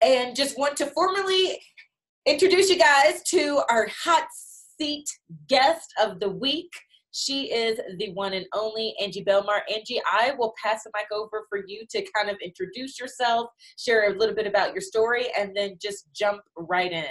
and just want to formally introduce you guys to our hot seat guest of the week. She is the one and only Angie Bellmare. Angie, I will pass the mic over for you to kind of introduce yourself, share a little bit about your story, and then just jump right in.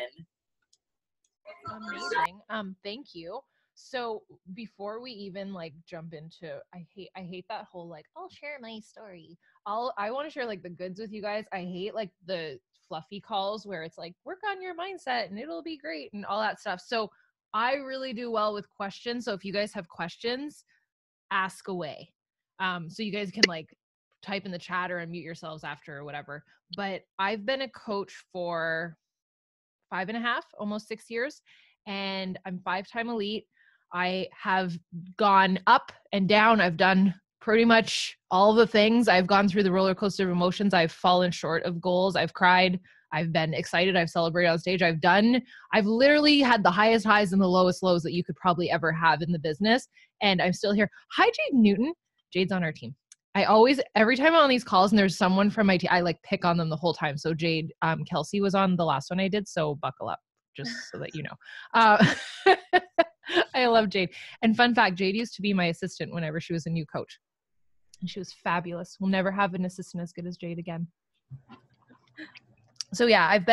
Amazing. Thank you. So before we even like jump into, I hate that whole like, I'll share my story. I want to share like the goods with you guys. I hate like the fluffy calls where it's like, work on your mindset and it'll be great and all that stuff. So I really do well with questions. So if you guys have questions, ask away. So you guys can like type in the chat or unmute yourselves after or whatever. But I've been a coach for 5.5, almost 6 years, and I'm 5-time elite. I have gone up and down. I've done pretty much all the things. I've gone through the roller coaster of emotions. I've fallen short of goals. I've cried. I've been excited. I've celebrated on stage. I've literally had the highest highs and the lowest lows that you could probably ever have in the business. And I'm still here. Hi, Jade Newton. Jade's on our team. Every time I'm on these calls and there's someone from my team, I like pick on them the whole time. So Jade, Kelsey was on the last one I did. So buckle up, just so that you know. I love Jade. And fun fact, Jade used to be my assistant whenever she was a new coach. And she was fabulous. We'll never have an assistant as good as Jade again. So yeah, I've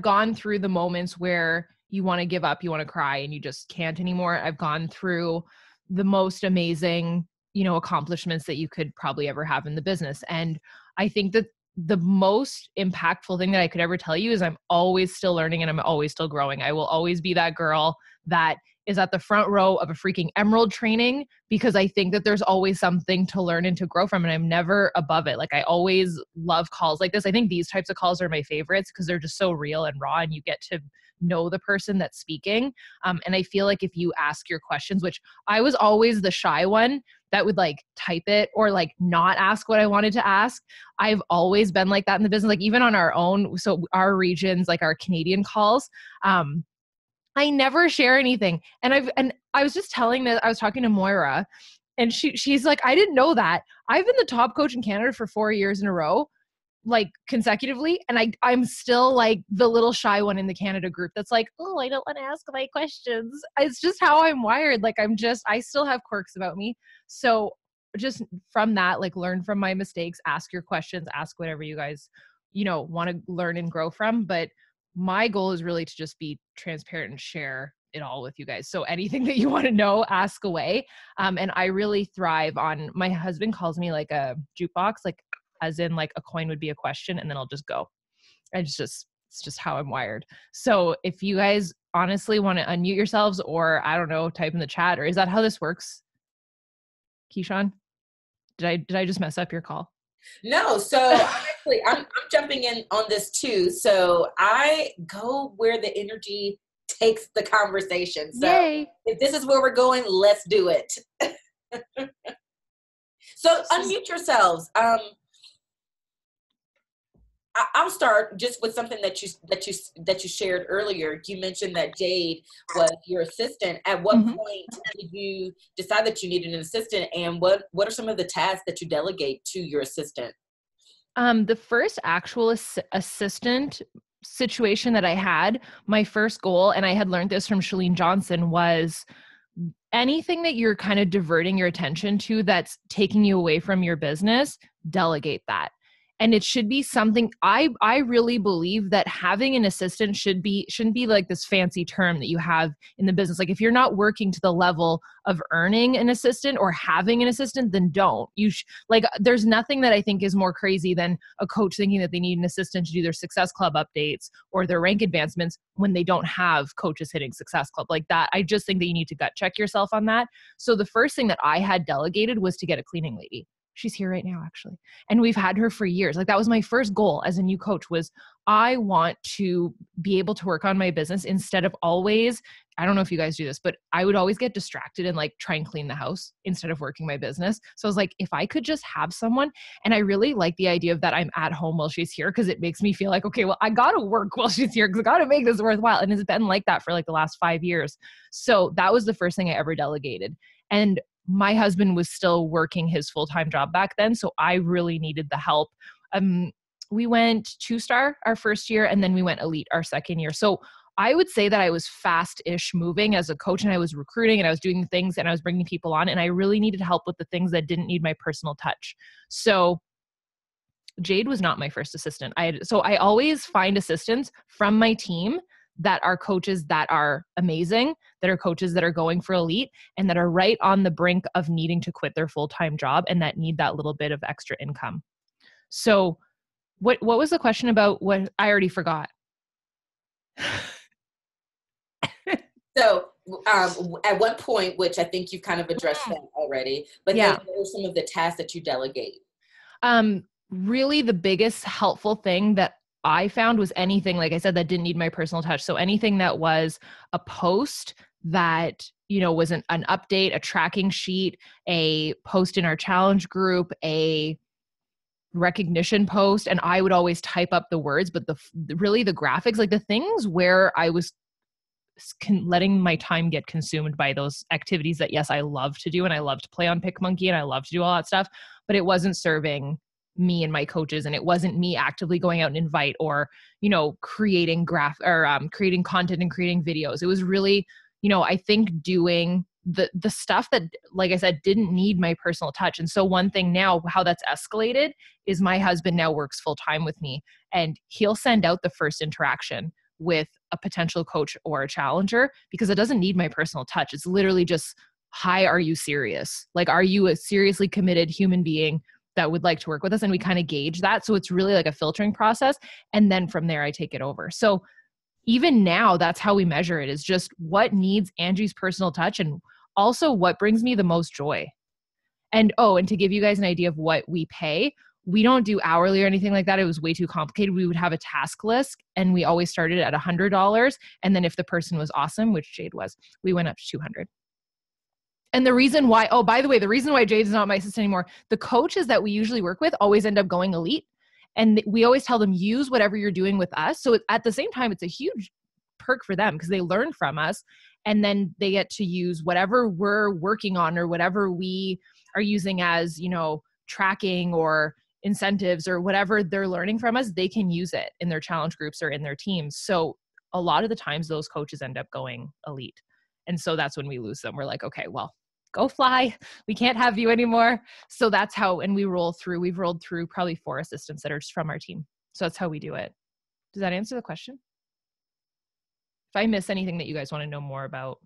gone through the moments where you want to give up, you want to cry, and you just can't anymore. I've gone through the most amazing, accomplishments that you could probably ever have in the business. And I think that the most impactful thing that I could ever tell you is I'm always still learning and I'm always still growing. I will always be that girl that is at the front row of a freaking emerald training because I think that there's always something to learn and to grow from, and I'm never above it. Like I always love calls like this. I think these types of calls are my favorites because they're just so real and raw and you get to know the person that's speaking. And I feel like if you ask your questions, which I was always the shy one that would like type it or like not ask what I wanted to ask. I've always been like that in the business, like even on our own. So our regions, like our Canadian calls, I never share anything. And I was just telling that I was talking to Moira and she's like, I didn't know that. I've been the top coach in Canada for 4 years in a row, like consecutively. And I'm still like the little shy one in the Canada group that's like, oh, I don't want to ask my questions. It's just how I'm wired. Like I still have quirks about me. So just from that, like learn from my mistakes, ask your questions, ask whatever you guys, want to learn and grow from. But my goal is really to just be transparent and share it all with you guys. So anything that you want to know, ask away. And I really thrive on, my husband calls me like a jukebox, like as in like a coin would be a question and then I'll just go. It's just how I'm wired. So if you guys honestly want to unmute yourselves or I don't know, type in the chat, or is that how this works? Keyshawn, did I just mess up your call? No. So I'm jumping in on this too. So I go where the energy takes the conversation. So Yay. If this is where we're going, let's do it. So unmute yourselves. I'll start just with something that you shared earlier. You mentioned that Jade was your assistant. At what point did you decide that you needed an assistant, and what are some of the tasks that you delegate to your assistant? The first actual assistant situation that I had, my first goal, and I had learned this from Shalene Johnson, was anything that you're kind of diverting your attention to that's taking you away from your business, delegate that. And it should be something, I really believe that having an assistant shouldn't be like this fancy term that you have in the business. Like if you're not working to the level of earning an assistant or having an assistant, then don't. There's nothing that I think is more crazy than a coach thinking that they need an assistant to do their Success Club updates or their rank advancements when they don't have coaches hitting Success Club like that. I just think that you need to gut check yourself on that. So the first thing that I had delegated was to get a cleaning lady. She's here right now, actually. And we've had her for years. Like that was my first goal as a new coach, was I want to be able to work on my business instead of always, I don't know if you guys do this, but I would always get distracted and like try and clean the house instead of working my business. So I was like, if I could just have someone, and I really like the idea of that I'm at home while she's here, because it makes me feel like, okay, well, I got to work while she's here because I got to make this worthwhile. And it's been like that for like the last 5 years. So that was the first thing I ever delegated. And my husband was still working his full-time job back then. So I really needed the help. we went 2-star our first year, and then we went elite our second year. So I would say that I was fast-ish moving as a coach, and I was recruiting and I was doing the things and I was bringing people on, and I really needed help with the things that didn't need my personal touch. So Jade was not my first assistant. So I always find assistants from my team that are coaches that are amazing, that are coaches that are going for elite, and that are right on the brink of needing to quit their full-time job and that need that little bit of extra income. So what was the question about? What I already forgot. So at one point, which I think you've kind of addressed that already, but yeah, then what are some of the tasks that you delegate? Really the biggest helpful thing that I found was anything, like I said, that didn't need my personal touch. So anything that was a post that, was an update, a tracking sheet, a post in our challenge group, a recognition post, and I would always type up the words, but really the graphics, like the things where I was letting my time get consumed by those activities that, yes, I love to do. And I love to play on PicMonkey and I love to do all that stuff, but it wasn't serving me and my coaches. And it wasn't me actively going out and invite or, creating creating content and creating videos. It was really, I think doing the stuff that, like I said, didn't need my personal touch. And so one thing now, how that's escalated is my husband now works full time with me, and he'll send out the first interaction with a potential coach or a challenger because it doesn't need my personal touch. It's literally just, hi, are you serious? Like, are you a seriously committed human being that would like to work with us? And we kind of gauge that. So it's really like a filtering process. And then from there, I take it over. So even now, that's how we measure it, is just what needs Angie's personal touch and also what brings me the most joy. And to give you guys an idea of what we pay, we don't do hourly or anything like that. It was way too complicated. We would have a task list, and we always started at $100. And then if the person was awesome, which Jade was, we went up to $200. And the reason why, by the way, the reason why Jade's not my assistant anymore, the coaches that we usually work with always end up going elite. And we always tell them, use whatever you're doing with us. So at the same time, it's a huge perk for them because they learn from us, and then they get to use whatever we're working on or whatever we are using as, tracking or incentives or whatever they're learning from us. They can use it in their challenge groups or in their teams. So a lot of the times those coaches end up going elite. And so that's when we lose them. We're like, okay, well, go fly. We can't have you anymore. So that's how, and we've rolled through probably 4 assistants that are just from our team. So that's how we do it. Does that answer the question? If I miss anything that you guys want to know more about.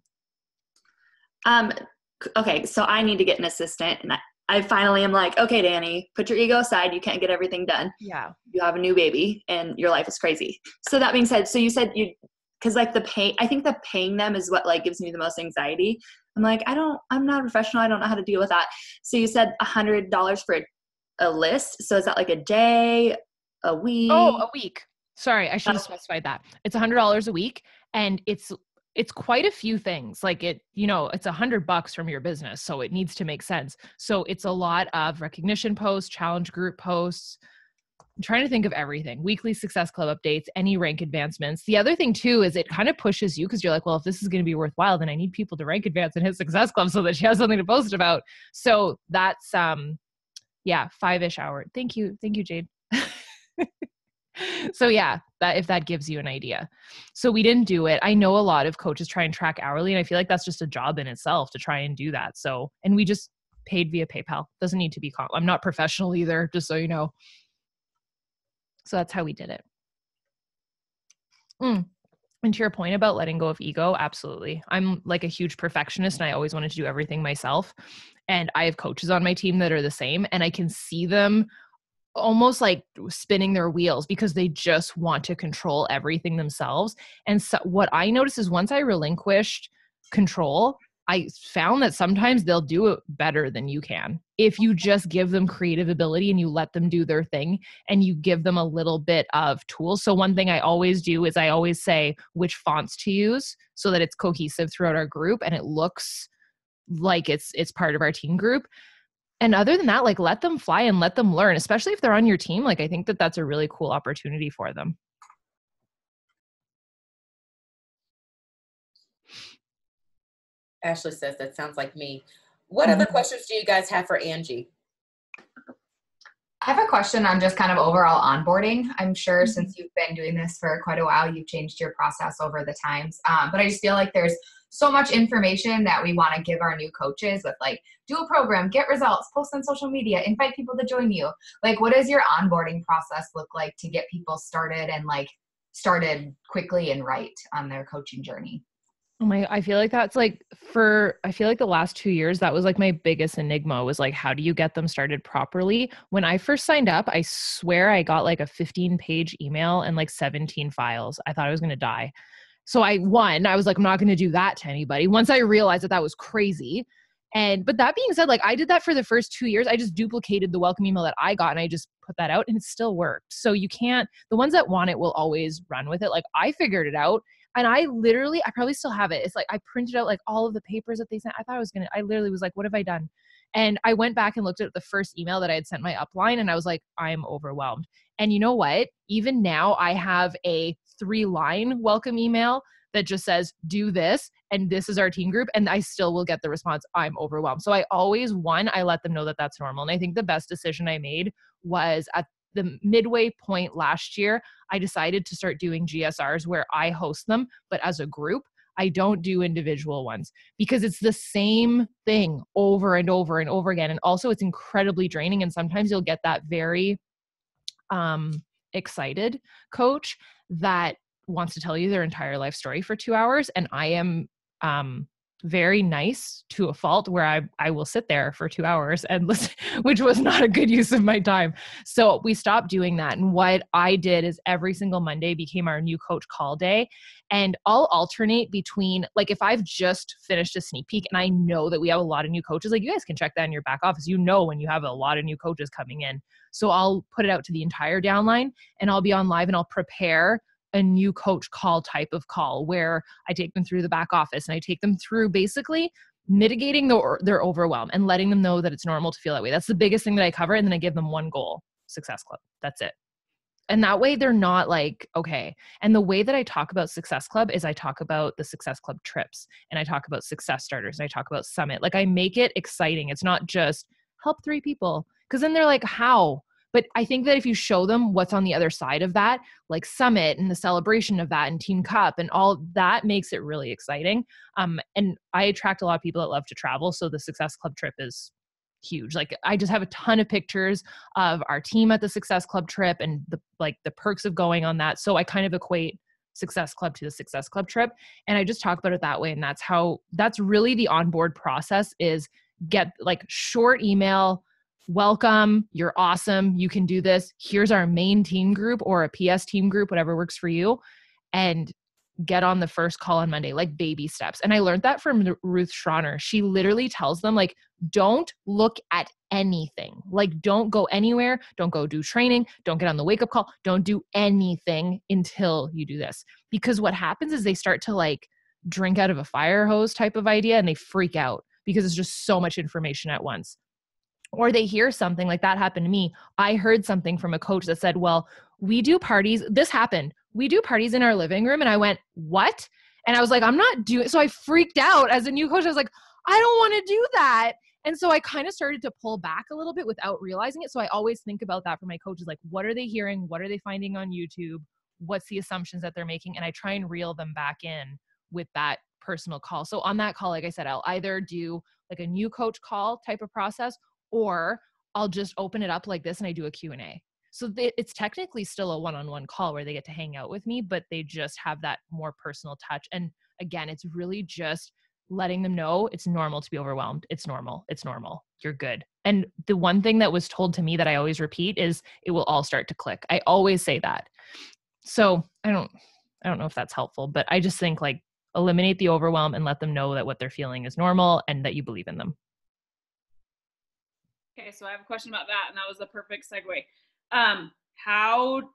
Okay. So I need to get an assistant, and I finally am like, okay, Danny, put your ego aside. You can't get everything done. Yeah. You have a new baby and your life is crazy. So that being said, so you said because like I think the paying them is what like gives me the most anxiety. I'm like, I'm not a professional. I don't know how to deal with that. So you said $100 for a list. So is that like a day, a week? Oh, a week. Sorry, I should have specified that. It's $100 a week, and it's quite a few things. Like it's $100 from your business, so it needs to make sense. So it's a lot of recognition posts, challenge group posts. I'm trying to think of everything. Weekly Success Club updates, any rank advancements. The other thing too is it kind of pushes you because you're like, well, if this is going to be worthwhile, then I need people to rank advance in his Success Club so that she has something to post about. So that's 5-ish hour. Thank you, Jade. So yeah, if that gives you an idea. So we didn't do it. I know a lot of coaches try and track hourly, and I feel like that's just a job in itself to try and do that. So, and we just paid via PayPal. Doesn't need to be I'm not professional either, just so you know. So that's how we did it. And to your point about letting go of ego, absolutely. I'm like a huge perfectionist, and I always wanted to do everything myself. And I have coaches on my team that are the same, and I can see them almost like spinning their wheels because they just want to control everything themselves. And so what I noticed is once I relinquished control, I found that sometimes they'll do it better than you can if you just give them creative ability and you let them do their thing and you give them a little bit of tools. So one thing I always do is I always say which fonts to use so that it's cohesive throughout our group and it looks like it's part of our team group. And other than that, like let them fly and let them learn, especially if they're on your team. Like I think that that's a really cool opportunity for them. Ashley says that sounds like me. What other questions do you guys have for Angie? I have a question on just kind of overall onboarding. I'm sure since you've been doing this for quite a while, you've changed your process over the times. But I just feel like there's so much information that we want to give our new coaches with like, do a program, get results, post on social media, invite people to join you. Like, what does your onboarding process look like to get people started and like started quickly and right on their coaching journey? Oh my, I feel like that's like I feel like the last 2 years, that was like my biggest enigma was like, how do you get them started properly? When I first signed up, I swear I got like a 15-page email and like 17 files. I thought I was going to die. So I was like, I'm not going to do that to anybody. Once I realized that that was crazy. But that being said, like I did that for the first 2 years. I just duplicated the welcome email that I got and I just put that out and it still worked. So the ones that want it will always run with it. Like I figured it out. And I probably still have it. It's like I printed out like all of the papers that they sent. I literally was like, what have I done? And I went back and looked at the first email that I had sent my upline and I was like, I'm overwhelmed. And you know what? Even now I have a 3-line welcome email that just says, do this, and this is our team group. And I still will get the response, I'm overwhelmed. So I let them know that that's normal. And I think the best decision I made was at the midway point last year, I decided to start doing GSRs where I host them, but as a group. I don't do individual ones because it's the same thing over and over and over again. And also it's incredibly draining. And sometimes you'll get that very excited coach that wants to tell you their entire life story for 2 hours. And I am very nice to a fault where I will sit there for 2 hours and listen, which was not a good use of my time. So we stopped doing that. And what I did is every single Monday became our new coach call day. And I'll alternate between, like, if I've just finished a sneak peek and I know that we have a lot of new coaches, like you guys can check that in your back office, when you have a lot of new coaches coming in. So I'll put it out to the entire downline and I'll be on live and I'll prepare a new coach call type of call where I take them through the back office and I take them through basically mitigating their overwhelm and letting them know that it's normal to feel that way. That's the biggest thing that I cover. And then I give them one goal, Success Club. That's it. And that way they're not like, okay. And the way that I talk about Success Club is I talk about the Success Club trips and I talk about success starters and I talk about Summit. Like I make it exciting. It's not just help 3 people. Cause then they're like, how? But I think that if you show them what's on the other side of that, like Summit and the celebration of that and Team Cup and all that makes it really exciting. And I attract a lot of people that love to travel. So the Success Club trip is huge. Like I just have a ton of pictures of our team at the Success Club trip and the perks of going on that. So I kind of equate Success Club to the Success Club trip. And I just talk about it that way. And that's really the onboard process is get like short email, welcome, you're awesome, you can do this. Here's our main team group or a PS team group, whatever works for you. And get on the first call on Monday, like baby steps. And I learned that from Ruth Schroner. She literally tells them like, don't look at anything. Like don't go anywhere. Don't go do training. Don't get on the wake up call. Don't do anything until you do this. Because what happens is they start to like drink out of a fire hose type of idea and they freak out because it's just so much information at once. Or they hear something like that happened to me. I heard something from a coach that said, well, we do parties. This happened. We do parties in our living room. And I went, what? And I was like, I'm not doing, so I freaked out as a new coach. I was like, I don't want to do that. And so I kind of started to pull back a little bit without realizing it. So I always think about that for my coaches. Like, what are they hearing? What are they finding on YouTube? What's the assumptions that they're making? And I try and reel them back in with that personal call. So on that call, like I said, I'll either do like a new coach call type of process, or I'll just open it up like this and I do a Q&A. So it's technically still a one-on-one call where they get to hang out with me, but they just have that more personal touch. And again, it's really just letting them know it's normal to be overwhelmed. It's normal. It's normal. You're good. And the one thing that was told to me that I always repeat is it will all start to click. I always say that. So I don't know if that's helpful, but I just think like eliminate the overwhelm and let them know that what they're feeling is normal and that you believe in them. Okay, so I have a question about that, and that was the perfect segue.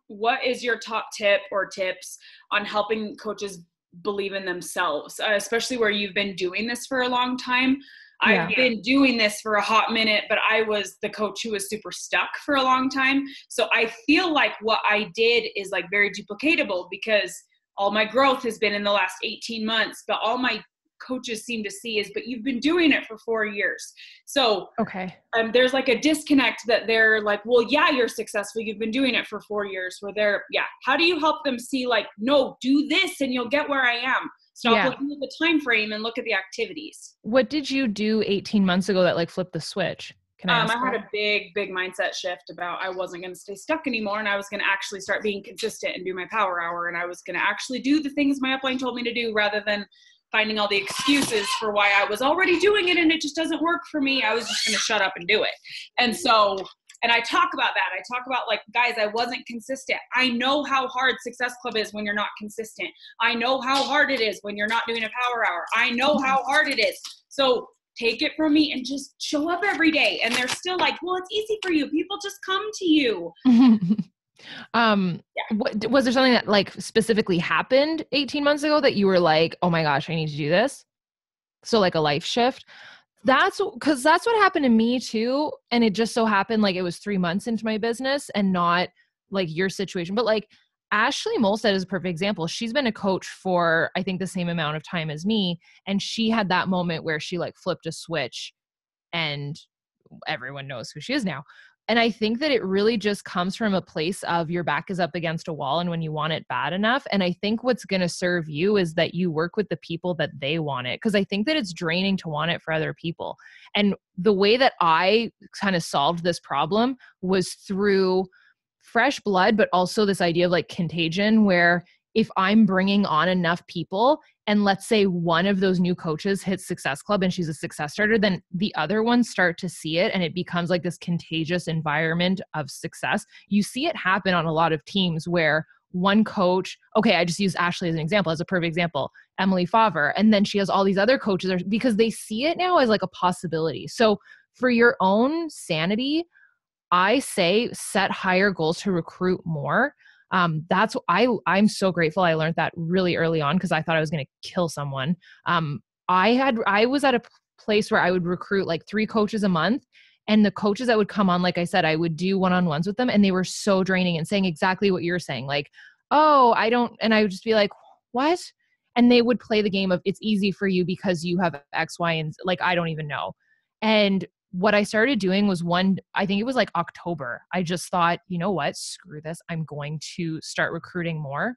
What is your top tip or tips on helping coaches believe in themselves, especially where you've been doing this for a long time? I've been doing this for a hot minute, but I was the coach who was super stuck for a long time. So I feel like what I did is like very duplicatable because all my growth has been in the last 18 months, but all my coaches seem to see is, but you've been doing it for 4 years. So okay. There's like a disconnect that they're like, well, yeah, you're successful. You've been doing it for 4 years, where they're, yeah. How do you help them see like, no, do this and you'll get where I am. Stop looking at the time frame and look at the activities. What did you do 18 months ago that like flipped the switch? Can I ask I had a big mindset shift about I wasn't going to stay stuck anymore, and I was going to actually start being consistent and do my power hour, and I was going to actually do the things my upline told me to do rather than finding all the excuses for why I was already doing it and it just doesn't work for me. I was just going to shut up and do it. And so, and I talk about that. I talk about like, guys, I wasn't consistent. I know how hard Success Club is when you're not consistent. I know how hard it is when you're not doing a power hour. I know how hard it is. So take it from me and just show up every day. And they're still like, well, it's easy for you. People just come to you. What, was there something that like specifically happened 18 months ago that you were like, oh my gosh, I need to do this? So like a life shift. That's because that's what happened to me too. And it just so happened like it was 3 months into my business and not like your situation, but like Ashley Molstead is a perfect example. She's been a coach for, I think, the same amount of time as me. And she had that moment where she like flipped a switch and everyone knows who she is now. And I think that it really just comes from a place of your back is up against a wall and when you want it bad enough. And I think what's going to serve you is that you work with the people that they want it. Because I think that it's draining to want it for other people. And the way that I kind of solved this problem was through fresh blood, but also this idea of like contagion, where if I'm bringing on enough people and let's say one of those new coaches hits Success Club and she's a success starter, then the other ones start to see it and it becomes like this contagious environment of success. You see it happen on a lot of teams where one coach, okay, I just use Ashley as an example, as a perfect example, Emily Favre, and then she has all these other coaches because they see it now as like a possibility. So for your own sanity, I say set higher goals to recruit more. I'm so grateful I learned that really early on because I thought I was going to kill someone. I was at a place where I would recruit like 3 coaches a month, and the coaches that would come on, like I said, I would do one-on-ones with them and they were so draining and saying exactly what you're saying. Like, oh, I don't, and I would just be like, what? And they would play the game of it's easy for you because you have X, Y, and like, I don't even know. And what I started doing was I think it was like October. I just thought, you know what, screw this. I'm going to start recruiting more.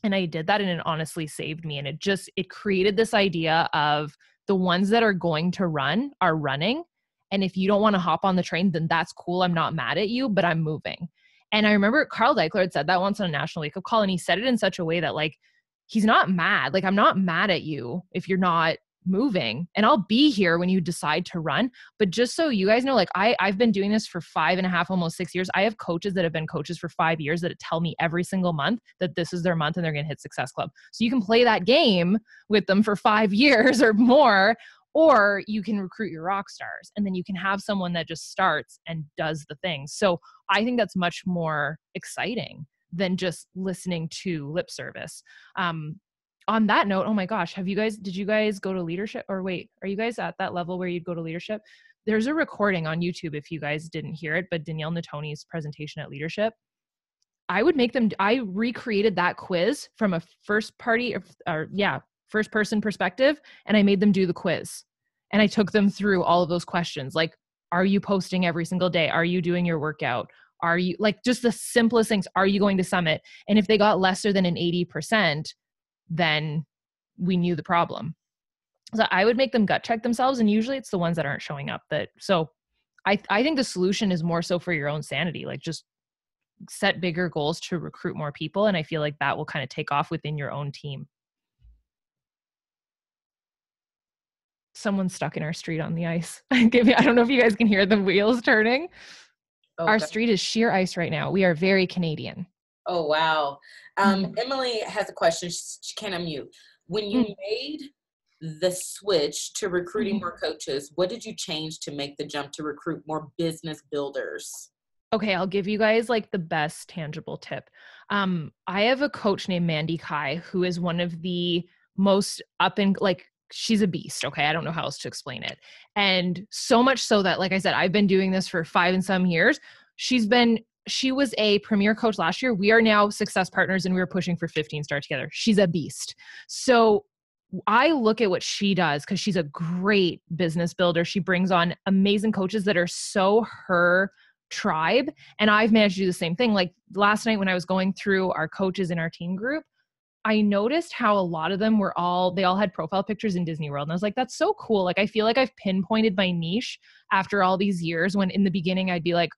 And I did that and it honestly saved me. And it created this idea of the ones that are going to run are running. And if you don't want to hop on the train, then that's cool. I'm not mad at you, but I'm moving. And I remember Carl Deichler had said that once on a National Wake Up Call. And he said it in such a way that like, he's not mad. Like, I'm not mad at you if you're not moving, and I'll be here when you decide to run. But just so you guys know, like I've been doing this for 5.5, almost 6 years. I have coaches that have been coaches for 5 years that tell me every single month that this is their month and they're going to hit Success Club. So you can play that game with them for 5 years or more, or you can recruit your rock stars and then you can have someone that just starts and does the thing. So I think that's much more exciting than just listening to lip service. On that note, oh my gosh, did you guys go to leadership, or wait, are you guys at that level where you'd go to leadership? There's a recording on YouTube if you guys didn't hear it, but Danielle Natoni's presentation at leadership, I recreated that quiz from a first person perspective. And I made them do the quiz and I took them through all of those questions. Like, are you posting every single day? Are you doing your workout? Are you like just the simplest things? Are you going to summit? And if they got lesser than an 80%, then we knew the problem. So I would make them gut check themselves. And usually it's the ones that aren't showing up so I think the solution is more so for your own sanity, like just set bigger goals to recruit more people. And I feel like that will kind of take off within your own team. Someone's stuck in our street on the ice. I don't know if you guys can hear the wheels turning. Okay. Our street is sheer ice right now. We are very Canadian. Oh, wow. Emily has a question. She can't unmute. When you made the switch to recruiting more coaches, what did you change to make the jump to recruit more business builders? Okay, I'll give you guys like the best tangible tip. I have a coach named Mandy Kai, who is one of the most she's a beast. Okay. I don't know how else to explain it. And so much so that, like I said, I've been doing this for 5 and some years. She was a premier coach last year. We are now success partners and we were pushing for 15 star together. She's a beast. So I look at what she does because she's a great business builder. She brings on amazing coaches that are so her tribe. And I've managed to do the same thing. Like last night when I was going through our coaches in our team group, I noticed how a lot of them they all had profile pictures in Disney World. And I was like, that's so cool. Like, I feel like I've pinpointed my niche after all these years, when in the beginning I'd be like,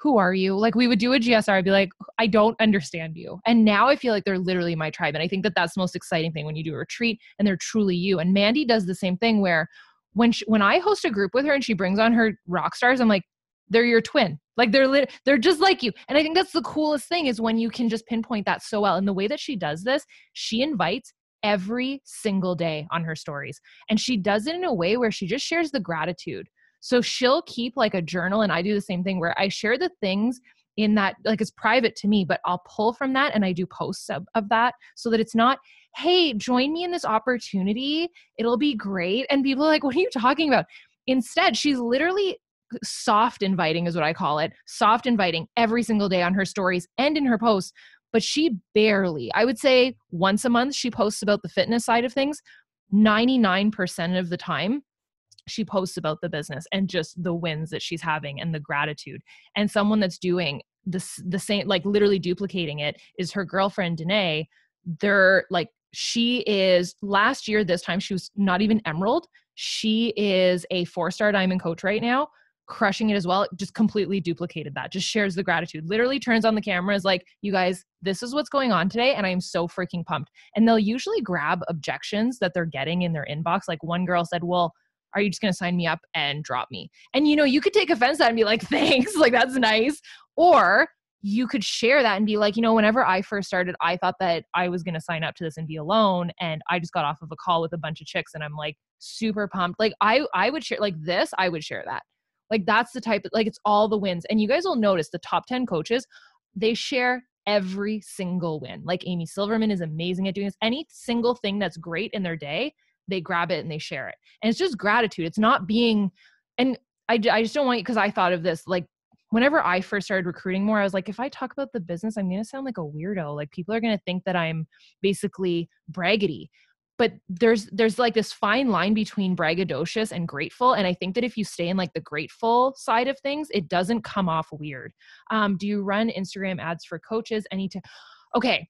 who are you? Like, we would do a GSR. I'd be like, I don't understand you. And now I feel like they're literally my tribe. And I think that that's the most exciting thing when you do a retreat and they're truly you. And Mandy does the same thing where when I host a group with her and she brings on her rock stars, I'm like, they're your twin. Like they're just like you. And I think that's the coolest thing, is when you can just pinpoint that so well. And the way that she does this, she invites every single day on her stories. And she does it in a way where she just shares the gratitude. So she'll keep like a journal, and I do the same thing where I share the things in that, like, it's private to me, but I'll pull from that and I do posts of that, so that it's not, hey, join me in this opportunity, it'll be great. And people are like, what are you talking about? Instead, she's literally soft inviting, is what I call it. Soft inviting every single day on her stories and in her posts. But she barely, I would say once a month, she posts about the fitness side of things. 99% of the time, she posts about the business and just the wins that she's having and the gratitude. And someone that's doing this, the same, like literally duplicating it, is her girlfriend, Danae. They're like, she is, last year, this time, she was not even Emerald. She is a 4-star diamond coach right now, crushing it as well. Just completely duplicated that, just shares the gratitude, literally turns on the camera, is like, you guys, this is what's going on today. And I am so freaking pumped. And they'll usually grab objections that they're getting in their inbox. Like one girl said, well, are you just going to sign me up and drop me? And you could take offense to that and be like, thanks, like that's nice. Or you could share that and be like, whenever I first started, I thought that I was going to sign up to this and be alone. And I just got off of a call with a bunch of chicks and I'm like super pumped. Like I would share like this, I would share that. Like that's the type of, like, it's all the wins. And you guys will notice the top 10 coaches, they share every single win. Like Amy Silverman is amazing at doing this. Any single thing that's great in their day, they grab it and they share it. And it's just gratitude. It's not being, and I just don't want you, because I thought of this, like whenever I first started recruiting more, I was like, if I talk about the business, I'm going to sound like a weirdo. Like people are going to think that I'm basically braggedy. But there's like this fine line between braggadocious and grateful. And I think that if you stay in like the grateful side of things, it doesn't come off weird. Do you run Instagram ads for coaches? Okay.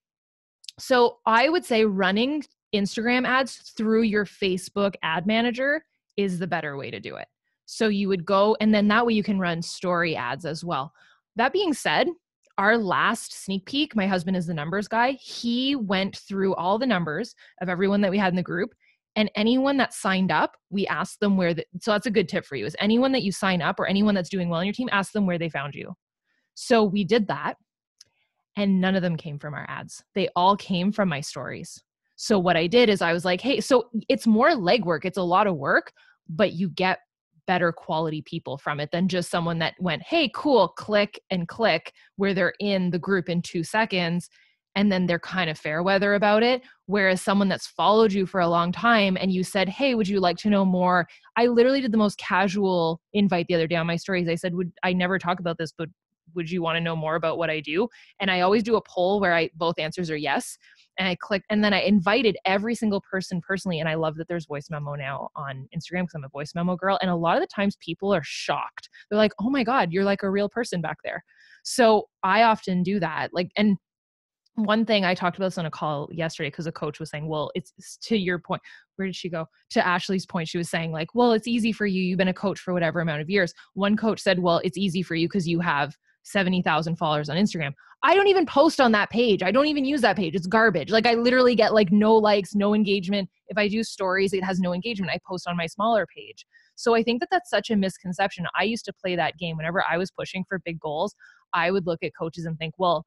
So I would say running Instagram ads through your Facebook ad manager is the better way to do it. So you would go, and then that way you can run story ads as well. That being said, our last sneak peek, my husband is the numbers guy. He went through all the numbers of everyone that we had in the group, and anyone that signed up, we asked them so that's a good tip for you, is anyone that you sign up or anyone that's doing well on your team, ask them where they found you. So we did that, and none of them came from our ads. They all came from my stories. So what I did is I was like, hey, so it's more legwork. It's a lot of work, but you get better quality people from it than just someone that went, hey, cool, click, where they're in the group in 2 seconds. And then they're kind of fair weather about it. Whereas someone that's followed you for a long time and you said, hey, would you like to know more? I literally did the most casual invite the other day on my stories. I said, I never talk about this, but would you want to know more about what I do? And I always do a poll where both answers are yes. And I clicked, and then I invited every single person personally. And I love that there's voice memo now on Instagram because I'm a voice memo girl. And a lot of the times people are shocked. They're like, oh my God, you're like a real person back there. So I often do that. Like, and one thing I talked about this on a call yesterday, because a coach was saying, well, it's to your point. Where did she go? To Ashley's point, she was saying like, well, it's easy for you. You've been a coach for whatever amount of years. One coach said, well, it's easy for you because you have 70,000 followers on Instagram. I don't even post on that page. I don't even use that page. It's garbage. Like I literally get like no likes, no engagement. If I do stories, it has no engagement. I post on my smaller page. So I think that that's such a misconception. I used to play that game whenever I was pushing for big goals. I would look at coaches and think, well,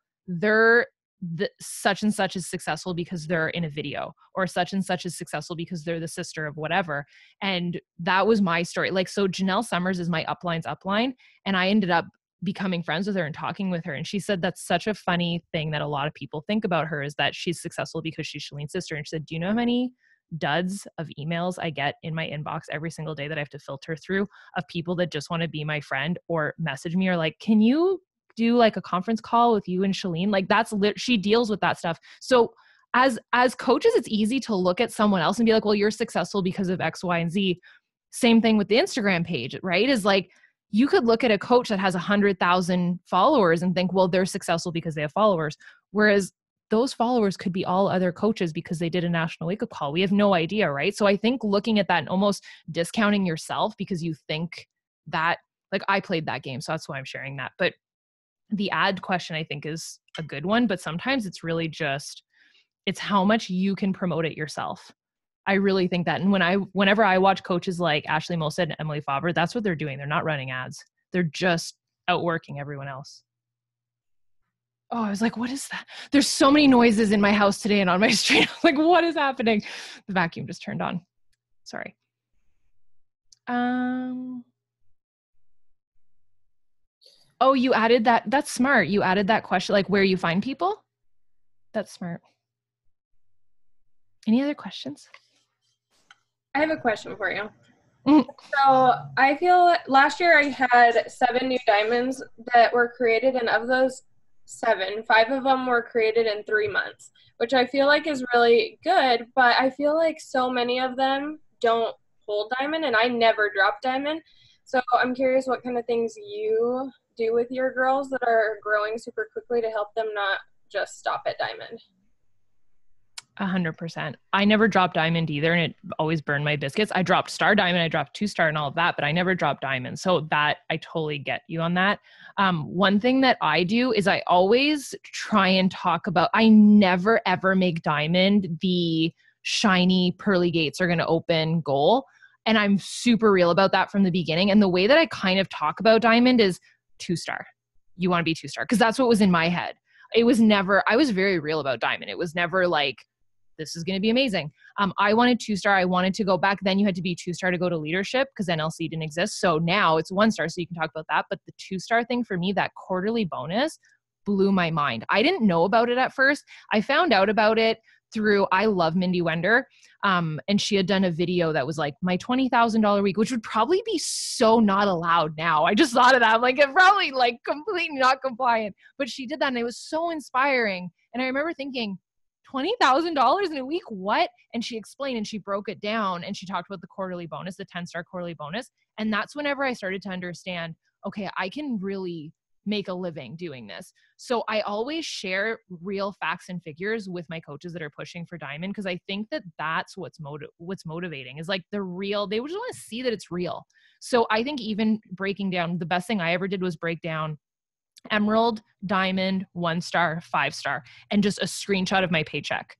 such and such is successful because they're in a video, or such and such is successful because they're the sister of whatever. And that was my story. Like, so Janelle Summers is my upline's upline. And I ended up becoming friends with her and talking with her. And she said, that's such a funny thing that a lot of people think about her, is that she's successful because she's Shalene's sister. And she said, do you know how many duds of emails I get in my inbox every single day that I have to filter through, of people that just want to be my friend or message me or like, can you do like a conference call with you and Shalene? Like she deals with that stuff. So as coaches, it's easy to look at someone else and be like, well, you're successful because of X, Y, and Z. Same thing with the Instagram page, right? Is like, you could look at a coach that has 100,000 followers and think, well, they're successful because they have followers. Whereas those followers could be all other coaches because they did a national wake-up call. We have no idea, right? So I think looking at that and almost discounting yourself because you think that, like, I played that game, so that's why I'm sharing that. But the ad question, I think, is a good one, but sometimes it's really just, it's how much you can promote it yourself. I really think that. And whenever I watch coaches like Ashley Molstead and Emily Favre, that's what they're doing. They're not running ads. They're just outworking everyone else. Oh, I was like, what is that? There's so many noises in my house today and on my street. I was like, what is happening? The vacuum just turned on. Sorry. Oh, you added that. That's smart. You added that question, like where you find people. That's smart. Any other questions? I have a question for you. So I feel last year I had 7 new diamonds that were created, and of those 7, 5 of them were created in 3 months, which I feel like is really good, but I feel like so many of them don't hold diamond, and I never drop diamond. So I'm curious what kind of things you do with your girls that are growing super quickly to help them not just stop at diamond. 100%. I never dropped diamond either, and it always burned my biscuits. I dropped star diamond, I dropped 2-star and all of that, but I never dropped diamond. So that, I totally get you on that. One thing that I do is I always try and talk about, I never ever make diamond the shiny pearly gates are going to open goal. And I'm super real about that from the beginning. And the way that I kind of talk about diamond is 2-star. You want to be 2-star, because that's what was in my head. It was never, I was very real about diamond. It was never like, this is going to be amazing. I wanted 2-star. I wanted to go back. Then you had to be 2-star to go to leadership because NLC didn't exist. So now it's 1-star. So you can talk about that. But the 2-star thing for me, that quarterly bonus blew my mind. I didn't know about it at first. I found out about it through, I love Mindy Wender. And she had done a video that was like my $20,000 week, which would probably be so not allowed now. I just thought of that. I'm like, it's probably like completely not compliant, but she did that and it was so inspiring. And I remember thinking, $20,000 in a week? What? And she explained and she broke it down and she talked about the quarterly bonus, the 10-star quarterly bonus. And that's whenever I started to understand, okay, I can really make a living doing this. So I always share real facts and figures with my coaches that are pushing for diamond, because I think that that's what's motivating is like the real, they just want to see that it's real. So I think even breaking down, the best thing I ever did was break down emerald, diamond, 1-star, 5-star, and just a screenshot of my paycheck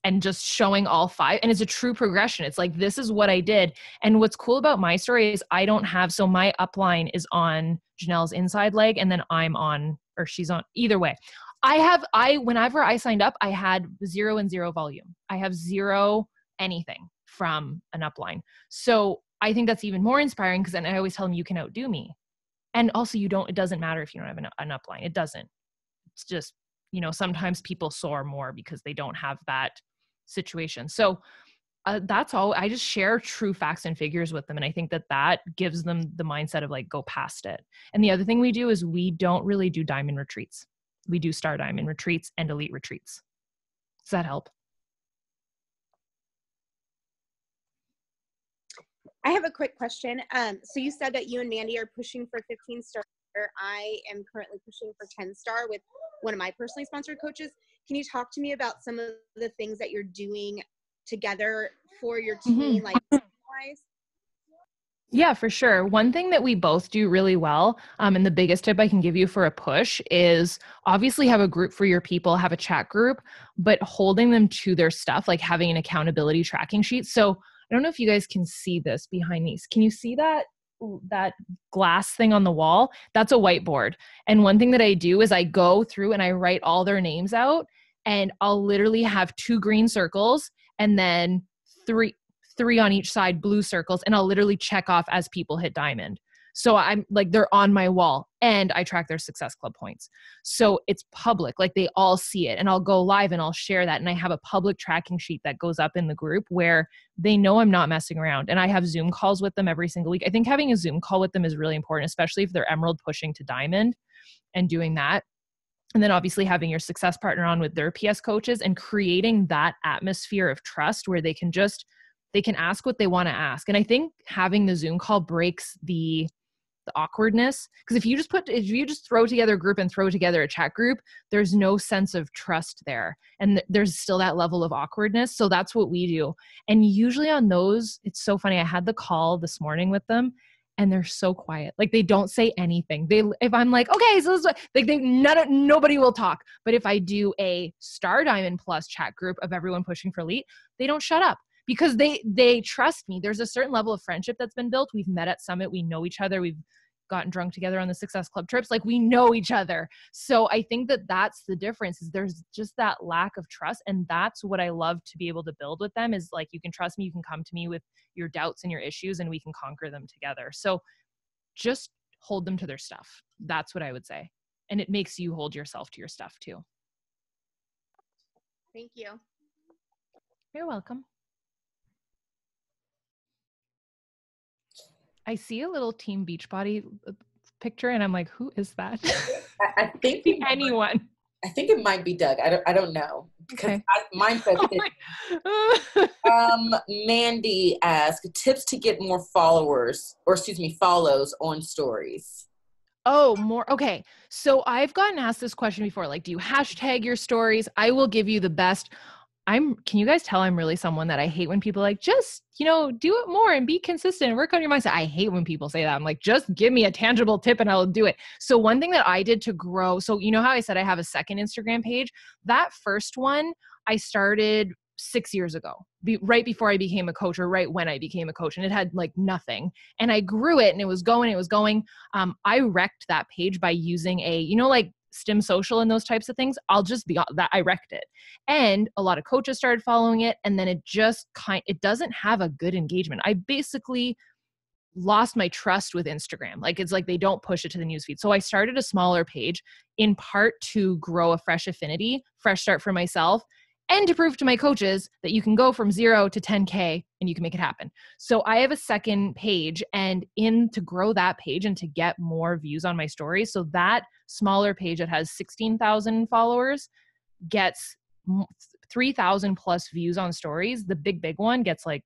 and just showing all 5. And it's a true progression. It's like, this is what I did. And what's cool about my story is I don't have, so my upline is on Janelle's inside leg and then I'm on, or she's on, either way. Whenever I signed up, I had 0 and 0 volume. I have 0 anything from an upline. So I think that's even more inspiring, because then I always tell them you can outdo me. And also it doesn't matter if you don't have an upline. It doesn't. It's just, sometimes people soar more because they don't have that situation. So that's all. I just share true facts and figures with them. And I think that gives them the mindset of like, go past it. And the other thing we do is we don't really do diamond retreats. We do star diamond retreats and elite retreats. Does that help? I have a quick question. So you said that you and Mandy are pushing for 15-star. I am currently pushing for 10-star with one of my personally sponsored coaches. Can you talk to me about some of the things that you're doing together for your team, like wise? Yeah, for sure. One thing that we both do really well, and the biggest tip I can give you for a push is obviously have a group for your people, have a chat group, but holding them to their stuff, like having an accountability tracking sheet. So I don't know if you guys can see this behind me. Can you see that glass thing on the wall? That's a whiteboard. And one thing that I do is I go through and I write all their names out, and I'll literally have 2 green circles and then 3 on each side blue circles. And I'll literally check off as people hit diamond. So I'm like, they're on my wall and I track their Success Club points. So it's public, like they all see it, and I'll go live and I'll share that. And I have a public tracking sheet that goes up in the group where they know I'm not messing around. And I have Zoom calls with them every single week. I think having a Zoom call with them is really important, especially if they're emerald pushing to diamond and doing that. And then obviously having your success partner on with their PS coaches and creating that atmosphere of trust where they can ask what they want to ask. And I think having the Zoom call breaks the awkwardness. Because if you just throw together a group and throw together a chat group, there's no sense of trust there. And there's still that level of awkwardness. So that's what we do. And usually on those, it's so funny. I had the call this morning with them and they're so quiet. Like they don't say anything. If I'm like, okay, so this is like nobody will talk. But if I do a Star Diamond Plus chat group of everyone pushing for elite, they don't shut up. Because they trust me. There's a certain level of friendship that's been built. We've met at Summit. We know each other. We've gotten drunk together on the Success Club trips. Like we know each other. So I think that that's the difference is there's just that lack of trust. And that's what I love to be able to build with them is like, you can trust me. You can come to me with your doubts and your issues and we can conquer them together. So just hold them to their stuff. That's what I would say. And it makes you hold yourself to your stuff too. Thank you. You're welcome. I see a little Team Beachbody picture and I'm like, who is that? I think anyone. I think it might be Doug. I don't know. Because Okay. mine says Mandy asked tips to get more follows on stories. Oh, more. Okay. So I've gotten asked this question before. Like, do you hashtag your stories? I will give you the best. Can you guys tell I'm really someone that I hate when people like, just, do it more and be consistent and work on your mindset. I hate when people say that. I'm like, just give me a tangible tip and I'll do it. So one thing that I did to grow, so you know how I said I have a second Instagram page? That first one I started 6 years ago, right before I became a coach or right when I became a coach, and it had like nothing. And I grew it and it was going. I wrecked that page by using like Stim Social and those types of things. I'll just be that I wrecked it. And a lot of coaches started following it. And then it just it doesn't have a good engagement. I basically lost my trust with Instagram. Like it's like they don't push it to the newsfeed. So I started a smaller page in part to grow a fresh affinity, fresh start for myself, and to prove to my coaches that you can go from 0 to 10K and you can make it happen. So I have a second page and to grow that page and to get more views on my stories. So that smaller page that has 16,000 followers gets 3,000 plus views on stories. The big one gets like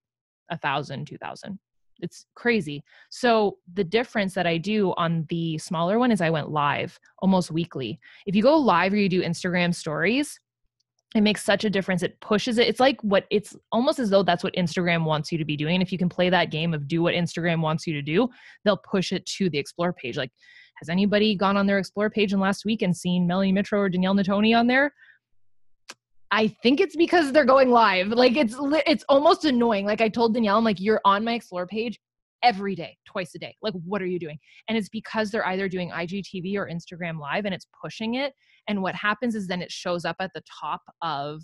1,000, 2,000. It's crazy. So the difference that I do on the smaller one is I went live almost weekly. If you go live or you do Instagram stories, it makes such a difference. It pushes it. It's almost as though that's what Instagram wants you to be doing. And if you can play that game of do what Instagram wants you to do, they'll push it to the Explore page. Like, has anybody gone on their Explore page in last week and seen Melanie Mitro or Danielle Natoni on there? I think it's because they're going live. Like it's almost annoying. Like I told Danielle, I'm like, you're on my Explore page every day, twice a day. Like, what are you doing? And it's because they're either doing IGTV or Instagram live and it's pushing it. And what happens is then it shows up at the top of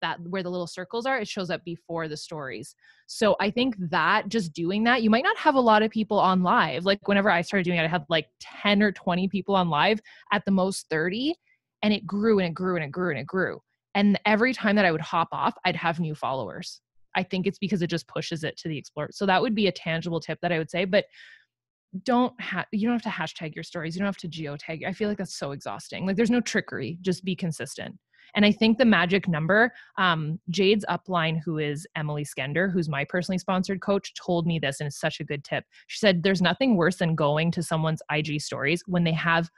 that where the little circles are, it shows up before the stories. So I think that just doing that, you might not have a lot of people on live. Like whenever I started doing it, I had like 10 or 20 people on live, at the most 30, and it grew and it grew and it grew and it grew. And every time that I would hop off, I'd have new followers. I think it's because it just pushes it to the Explore. So that would be a tangible tip that I would say, but you don't have to hashtag your stories. You don't have to geotag. I feel like that's so exhausting. Like there's no trickery, just be consistent. And I think the magic number, Jade's upline, who is Emily Skender, who's my personally sponsored coach, told me this, and it's such a good tip. She said, there's nothing worse than going to someone's IG stories when they have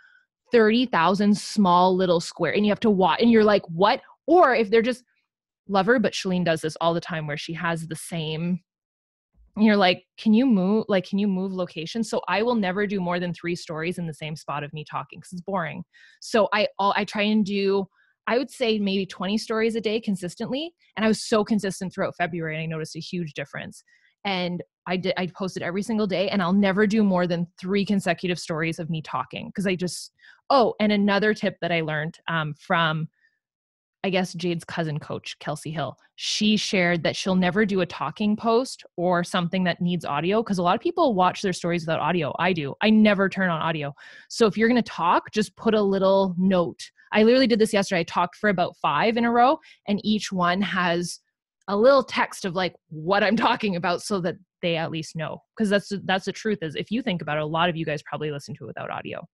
30,000 small little square and you have to watch and you're like, what? Or if they're just love her, but Shalene does this all the time where she has the same, and you're like, can you move location? So I will never do more than 3 stories in the same spot of me talking because it's boring. So I try and do, I would say maybe 20 stories a day consistently. And I was so consistent throughout February and I noticed a huge difference. And I posted every single day, and I'll never do more than 3 consecutive stories of me talking. Cause and another tip that I learned from, I guess, Jade's cousin coach, Kelsey Hill, she shared that she'll never do a talking post or something that needs audio. Cause a lot of people watch their stories without audio. I do. I never turn on audio. So if you're going to talk, just put a little note. I literally did this yesterday. I talked for about 5 in a row, and each one has a little text of like what I'm talking about so that they at least know. Cause that's the truth is, if you think about it, a lot of you guys probably listen to it without audio.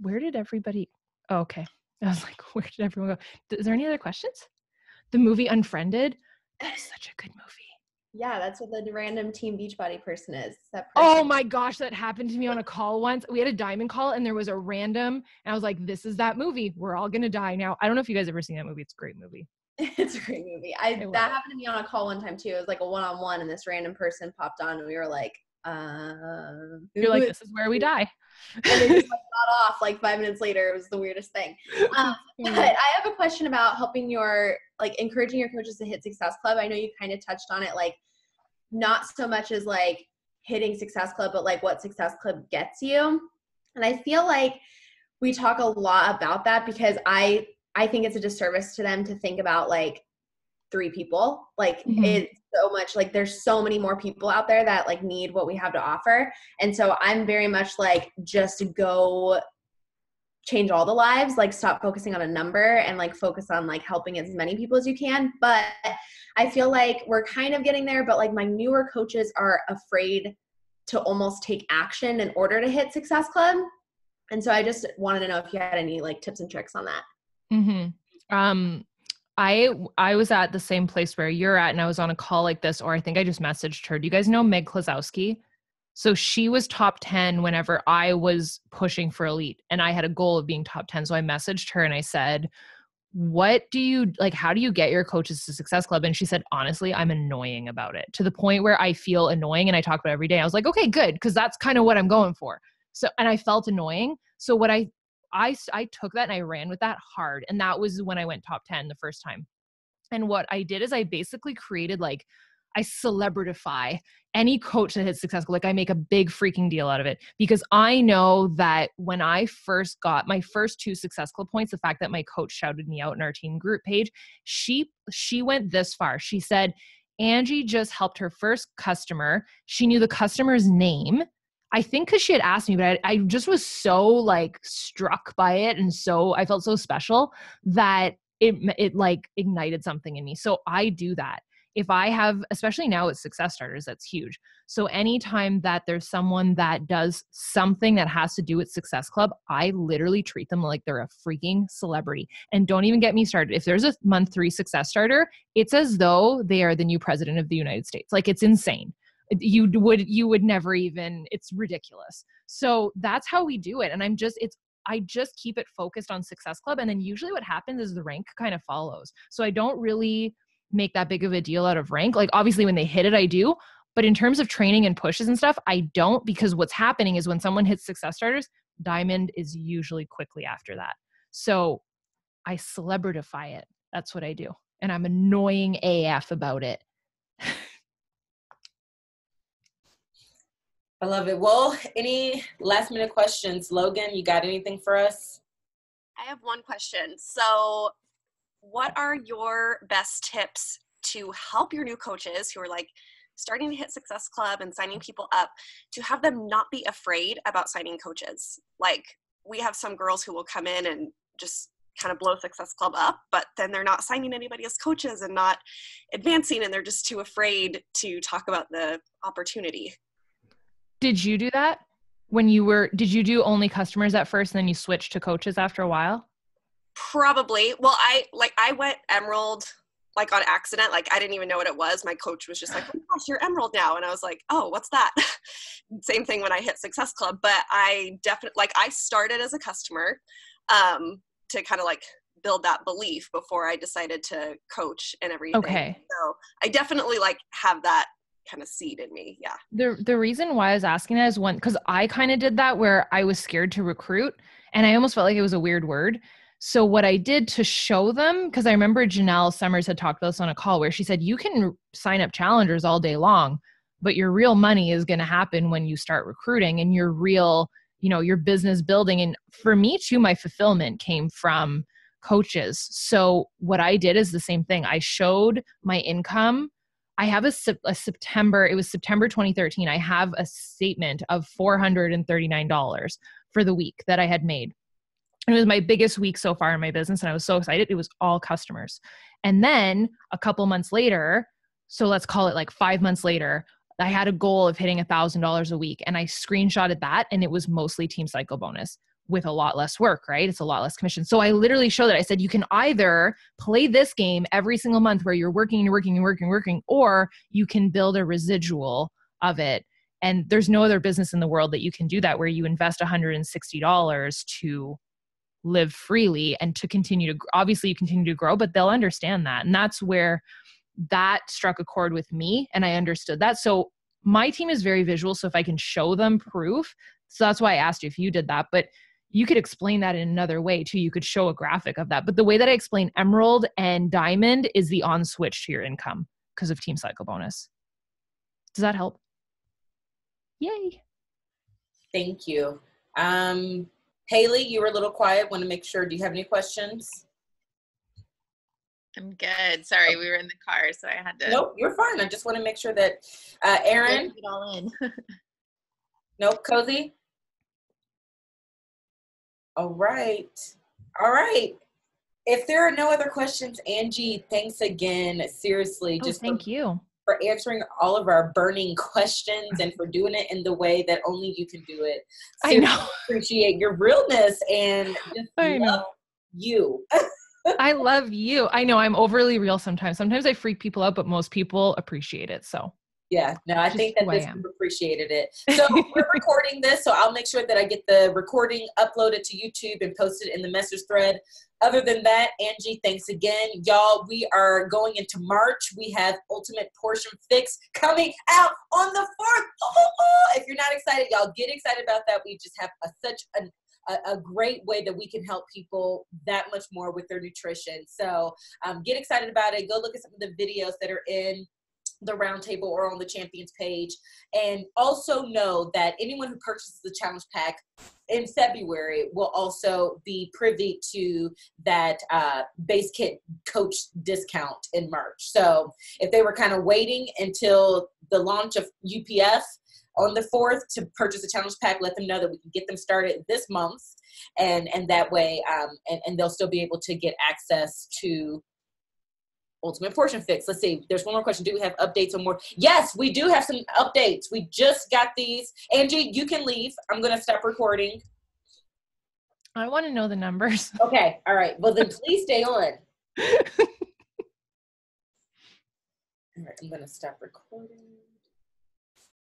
where did everybody, oh, okay. I was like, where did everyone go? Is there any other questions? The movie Unfriended, that is such a good movie. Yeah, that's what the random Team Beachbody person is. That person. Oh my gosh, that happened to me on a call once. We had a diamond call and there was a random, and I was like, this is that movie. We're all going to die now. I don't know if you guys ever seen that movie. It's a great movie. It's a great movie. That happened to me on a call one time too. It was like a one-on-one and this random person popped on and we were like, you're like, this is where we die. And they just got off like 5 minutes later. It was the weirdest thing. But I have a question about helping encouraging your coaches to hit Success Club. I know you kind of touched on it, like not so much as like hitting Success Club, but like what Success Club gets you. And I feel like we talk a lot about that because I think it's a disservice to them to think about like 3 people. Like it's so much, like there's so many more people out there that like need what we have to offer. And so I'm very much like, just go change all the lives, like stop focusing on a number and like focus on like helping as many people as you can. But I feel like we're kind of getting there, but like my newer coaches are afraid to almost take action in order to hit Success Club. And so I just wanted to know if you had any like tips and tricks on that. I was at the same place where you're at, and I was on a call like this, or I think I just messaged her. Do you guys know Meg Klazowski? So she was top 10 whenever I was pushing for elite, and I had a goal of being top 10. So I messaged her and I said, what do you like? How do you get your coaches to Success Club? And she said, honestly, I'm annoying about it, to the point where I feel annoying and I talk about it every day. I was like, okay, good. Cause that's kind of what I'm going for. So, and I felt annoying. So what I took that and I ran with that hard. And that was when I went top 10 the first time. And what I did is I basically created like, I celebritify any coach that hits Success Club. Like I make a big freaking deal out of it, because I know that when I first got my first 2 Success Club points, the fact that my coach shouted me out in our team group page, she went this far. She said, Angie just helped her first customer. She knew the customer's name. I think because she had asked me, but I just was so like struck by it. And so I felt so special that it like ignited something in me. So I do that. If I have, especially now with Success Starters, that's huge. So anytime that there's someone that does something that has to do with Success Club, I literally treat them like they're a freaking celebrity. And don't even get me started. If there's a month 3 Success Starter, it's as though they are the new president of the United States. Like it's insane. You would never even, it's ridiculous. So that's how we do it. And I just keep it focused on Success Club. And then usually what happens is the rank kind of follows. So I don't really make that big of a deal out of rank. Like obviously when they hit it, I do. But in terms of training and pushes and stuff, I don't, because what's happening is when someone hits Success Starters, Diamond is usually quickly after that. So I celebritify it. That's what I do. And I'm annoying AF about it. I love it. Well, any last minute questions? Logan, you got anything for us? I have one question. So what are your best tips to help your new coaches who are like starting to hit Success Club and signing people up, to have them not be afraid about signing coaches? Like we have some girls who will come in and just kind of blow Success Club up, but then they're not signing anybody as coaches and not advancing, and they're just too afraid to talk about the opportunity. Did you do that did you do only customers at first and then you switched to coaches after a while? Probably. Well, I went Emerald like on accident. Like I didn't even know what it was. My coach was just like, oh my gosh, you're Emerald now. And I was like, oh, what's that? Same thing when I hit Success Club, but I definitely, like I started as a customer to kind of like build that belief before I decided to coach and everything. Okay. So I definitely like have that kind of seed in me. Yeah. The reason why I was asking that is because I kind of did that where I was scared to recruit and I almost felt like it was a weird word. So what I did to show them, because I remember Janelle Summers had talked about this on a call where she said, you can sign up challengers all day long, but your real money is going to happen when you start recruiting and your real, your business building. And for me too, my fulfillment came from coaches. So what I did is the same thing. I showed my income. I have a September, it was September 2013. I have a statement of $439 for the week that I had made. And it was my biggest week so far in my business. And I was so excited. It was all customers. And then a couple months later, so let's call it like 5 months later, I had a goal of hitting $1,000 a week. And I screenshotted that and it was mostly Team Cycle bonus. with a lot less work, right? It's a lot less commission. So I literally showed that. I said, you can either play this game every single month where you're working, or you can build a residual of it. And there's no other business in the world that you can do that, where you invest $160 to live freely and to continue to, obviously you continue to grow, but they'll understand that. And that's where that struck a chord with me. And I understood that. So my team is very visual. So if I can show them proof, so that's why I asked you if you did that, but you could explain that in another way too. You could show a graphic of that. But the way that I explain Emerald and Diamond is the on switch to your income because of Team Cycle Bonus. Does that help? Yay. Thank you. Haley, you were a little quiet. Want to make sure, do you have any questions? I'm good. Sorry, we were in the car, so I had to. Nope, you're fine. I just want to make sure that, Aaron. Get it all in. Nope, Cozy. All right. All right. If there are no other questions, Angie, thanks again. Seriously, just thank you for answering all of our burning questions and for doing it in the way that only you can do it. Seriously, I know. Appreciate your realness and just love you. I love you. I know I'm overly real sometimes. Sometimes I freak people out, but most people appreciate it. So yeah, no, I think that this group appreciated it. So we're recording this, so I'll make sure that I get the recording uploaded to YouTube and posted in the message thread. Other than that, Angie, thanks again. Y'all, we are going into March. We have Ultimate Portion Fix coming out on the 4th. If you're not excited, y'all get excited about that. We just have such a great way that we can help people that much more with their nutrition. So get excited about it. Go look at some of the videos that are in the roundtable or on the champions page. And also know that anyone who purchases the challenge pack in February will also be privy to that base kit coach discount in March. So if they were kind of waiting until the launch of UPF on the 4th to purchase a challenge pack, let them know that we can get them started this month. And that way, and they'll still be able to get access to Ultimate Portion Fix. Let's see. There's one more question. Do we have updates on more? Yes, we do have some updates. We just got these. Angie, you can leave. I'm going to stop recording. I want to know the numbers. Okay. All right. Well, then please stay on. All right. I'm going to stop recording.